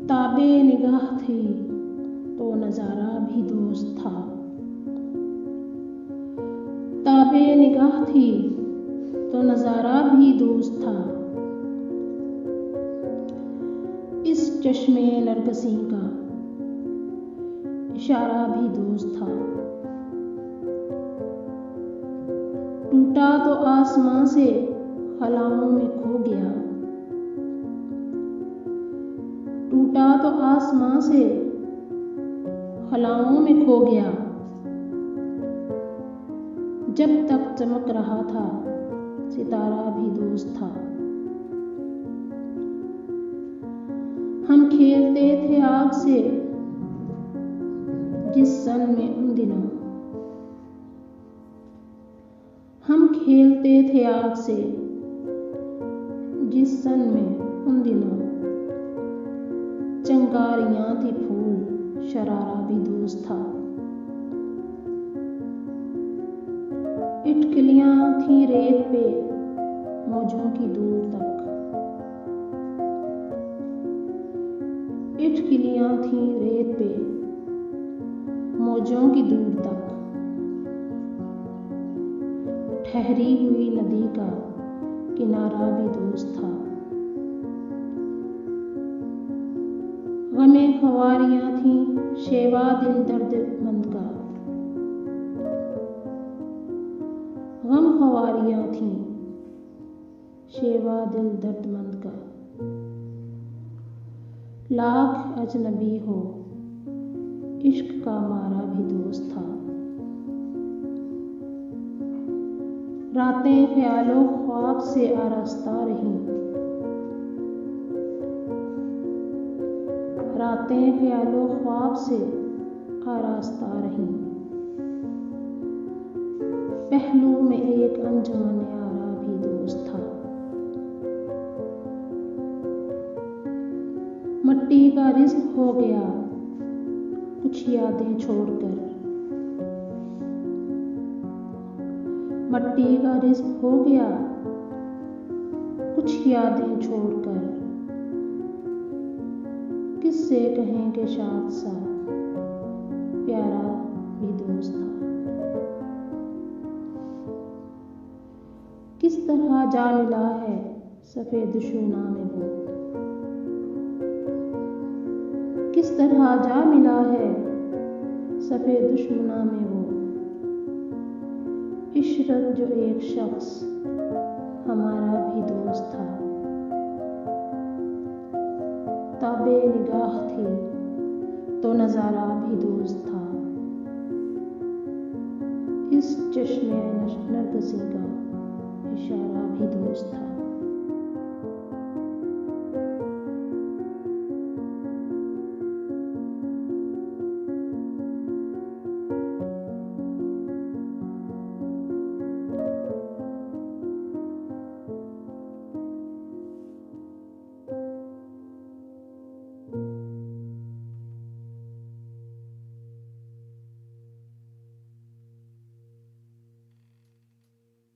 ताबे निगाह थी तो नज़ारा भी दोस्त था। ताबे निगाह थी तो नज़ारा भी दोस्त था। इस चश्मे नरगसी का इशारा भी दोस्त था। टूटा तो आसमां से खलाओं में खो गया। टूटा तो आसमां से खलाओं में खो गया। जब तक चमक रहा था सितारा भी दोस्त था। हम खेलते थे आग से जिस सन में उन दिनों। हम खेलते थे आग से जिस सन में उन दिनों। चिंगारियां थी फूल शरारा भी दोस्त था। इटकलियां थी रेत पे मौजों की दूर तक। इटकलियां थी रेत पे मौजों की दूर तक। ठहरी हुई नदी का किनारा भी दोस्त था। गमे ख्वारियां थी शेवा दिल दर्दमंद का। गम ख्वारियां थी शेवा दिल दर्दमंद का। लाख अजनबी हो इश्क का मारा भी दोस्त था। रातें ख्यालों ख्वाब से आरास्ता रहीं। रातें ख्यालों ख्वाब से आरास्ता रहीं। पहलू में एक अंजुमन यारा भी दोस्त था। मट्टी का रिज़्क़ हो गया कुछ यादें छोड़कर। मट्टी का रिज़्क़ हो गया कुछ यादें छोड़कर। किससे कहेंगे शाद सा प्यारा भी दोस्त था। किस तरह जा मिला है सफ़ेद दुश्मना में वो। किस तरह जा मिला है सफ़ेद दुश्मना में वो। इशरत जो एक शख्स हमारा भी दोस्त था। ताबे निगाह थी तो नज़ारा भी दोस्त था। इस चश्मे नरगसी का इशारा भी दोस्त था।